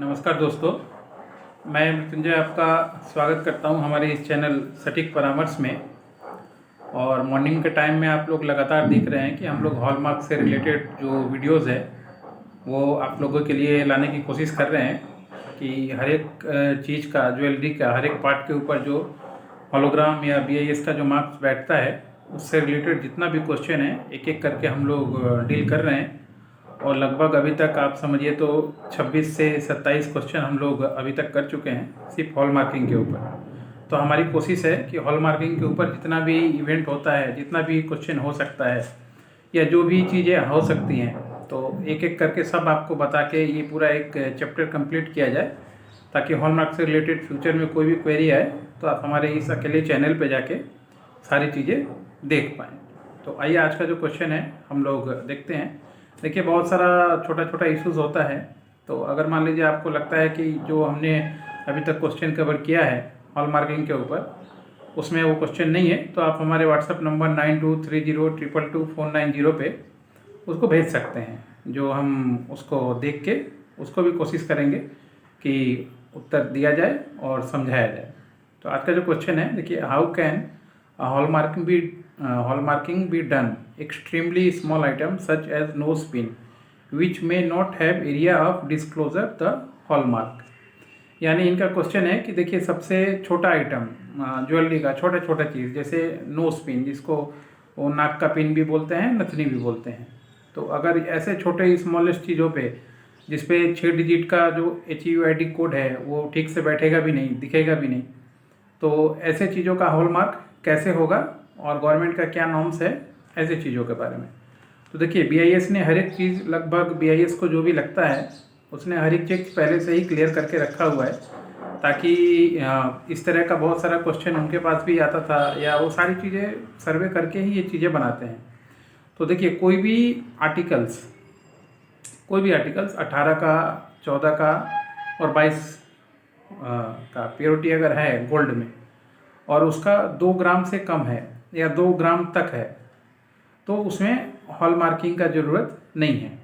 नमस्कार दोस्तों, मैं मृत्युंजय आपका स्वागत करता हूं हमारे इस चैनल सटीक परामर्श में। और मॉर्निंग के टाइम में आप लोग लगातार देख रहे हैं कि हम लोग हॉलमार्क से रिलेटेड जो वीडियोस है वो आप लोगों के लिए लाने की कोशिश कर रहे हैं कि हर एक चीज़ का, ज्वेलरी का हर एक पार्ट के ऊपर जो होलोग्राम या BIS का जो मार्क्स बैठता है उससे रिलेटेड जितना भी क्वेश्चन है एक एक करके हम लोग डील कर रहे हैं। और लगभग अभी तक आप समझिए तो 26 से 27 क्वेश्चन हम लोग अभी तक कर चुके हैं सिर्फ हॉल मार्किंग के ऊपर। तो हमारी कोशिश है कि हॉल मार्किंग के ऊपर जितना भी इवेंट होता है, जितना भी क्वेश्चन हो सकता है या जो भी चीज़ें हो सकती हैं, तो एक एक करके सब आपको बता के ये पूरा एक चैप्टर कंप्लीट किया जाए, ताकि हॉल मार्क से रिलेटेड फ्यूचर में कोई भी क्वेरी आए तो आप हमारे इस अकेले चैनल पे जाके सारी चीज़ें देख पाएँ। तो आइए आज का जो क्वेश्चन है हम लोग देखते हैं। देखिए, बहुत सारा छोटा छोटा इश्यूज़ होता है। तो अगर मान लीजिए आपको लगता है कि जो हमने अभी तक क्वेश्चन कवर किया है हॉल मार्किंग के ऊपर उसमें वो क्वेश्चन नहीं है, तो आप हमारे व्हाट्सएप नंबर 9230222490 पे उसको भेज सकते हैं, जो हम उसको देख के उसको भी कोशिश करेंगे कि उत्तर दिया जाए और समझाया जाए। तो आज का जो क्वेश्चन है, देखिए, how can hallmarking be done extremely small item such as nose pin which may not have area of disclosure the hallmark। यानी इनका क्वेश्चन है कि देखिए, सबसे छोटा आइटम ज्वेलरी का छोटा छोटा चीज़ जैसे नोज पिन, जिसको वो नाक का पिन भी बोलते हैं, नथनी भी बोलते हैं। तो अगर ऐसे छोटे स्मॉलेस्ट चीज़ों पे जिसपे 6 डिजिट का जो HUID कोड है वो ठीक से बैठेगा भी नहीं, दिखेगा भी नहीं, तो ऐसे चीज़ों का हॉलमार्क कैसे होगा और गवर्नमेंट का क्या नॉर्म्स है ऐसे चीज़ों के बारे में। तो देखिए, BIS ने हर एक चीज़, लगभग BIS को जो भी लगता है उसने हर एक चीज़ पहले से ही क्लियर करके रखा हुआ है, ताकि इस तरह का बहुत सारा क्वेश्चन उनके पास भी आता था, या वो सारी चीज़ें सर्वे करके ही ये चीज़ें बनाते हैं। तो देखिए, कोई भी आर्टिकल्स 18 का, 14 का और 22 का प्योरिटी अगर है गोल्ड में और उसका 2 ग्राम से कम है या 2 ग्राम तक है, तो उसमें हॉल मार्किंग का ज़रूरत नहीं है।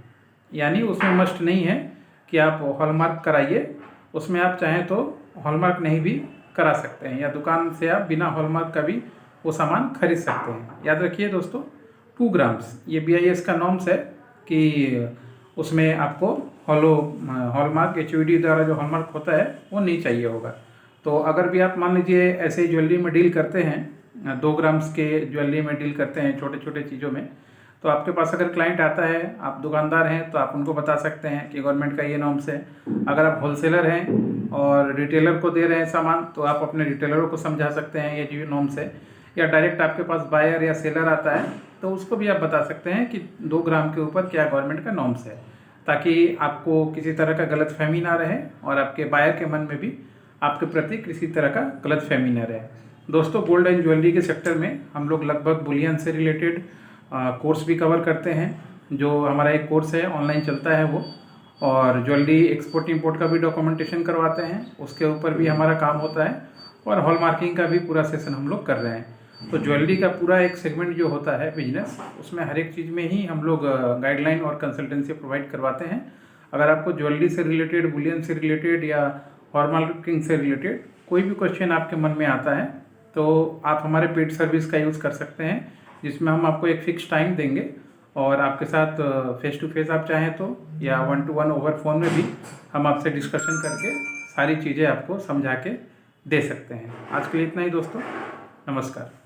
यानी उसमें मस्ट नहीं है कि आप हॉलमार्क कराइए, उसमें आप चाहें तो हॉलमार्क नहीं भी करा सकते हैं, या दुकान से आप बिना हॉलमार्क का भी वो सामान खरीद सकते हैं। याद रखिए दोस्तों, 2 ग्राम्स ये BIS का नॉर्म्स है कि उसमें आपको हॉलमार्क HUID द्वारा जो हॉलमार्क होता है वो नहीं चाहिए होगा। तो अगर भी आप मान लीजिए ऐसे ज्वेलरी में डील करते हैं, 2 ग्राम्स के ज्वेलरी में डील करते हैं, छोटे छोटे चीज़ों में, तो आपके पास अगर क्लाइंट आता है, आप दुकानदार हैं, तो आप उनको बता सकते हैं कि गवर्नमेंट का ये नॉर्म्स है। अगर आप होलसेलर हैं और रिटेलर को दे रहे हैं सामान, तो आप अपने रिटेलरों को समझा सकते हैं ये जो नॉर्म्स है। या डायरेक्ट आपके पास बायर या सेलर आता है तो उसको भी आप बता सकते हैं कि 2 ग्राम के ऊपर क्या गवर्नमेंट का नॉर्म्स है, ताकि आपको किसी तरह का गलतफहमी ना रहे और आपके बायर के मन में भी आपके प्रति किसी तरह का गलतफहमी न रहे। दोस्तों, गोल्ड एंड ज्वेलरी के सेक्टर में हम लोग लगभग बुलियन से रिलेटेड कोर्स भी कवर करते हैं। जो हमारा एक कोर्स है ऑनलाइन चलता है वो, और ज्वेलरी एक्सपोर्ट इंपोर्ट का भी डॉक्यूमेंटेशन करवाते हैं, उसके ऊपर भी हमारा काम होता है। और हॉल मार्किंग का भी पूरा सेशन हम लोग कर रहे हैं। तो ज्वेलरी का पूरा एक सेगमेंट जो होता है बिजनेस, उसमें हर एक चीज़ में ही हम लोग गाइडलाइन और कंसल्टेंसी प्रोवाइड करवाते हैं। अगर आपको ज्वेलरी से रिलेटेड, बुलियन से रिलेटेड या हॉल मार्किंग से रिलेटेड कोई भी क्वेश्चन आपके मन में आता है, तो आप हमारे पेड सर्विस का यूज़ कर सकते हैं, जिसमें हम आपको एक फ़िक्स टाइम देंगे और आपके साथ फेस टू फेस आप चाहें तो, या 1 to 1 ओवर फ़ोन में भी हम आपसे डिस्कशन करके सारी चीज़ें आपको समझा के दे सकते हैं। आज के लिए इतना ही दोस्तों, नमस्कार।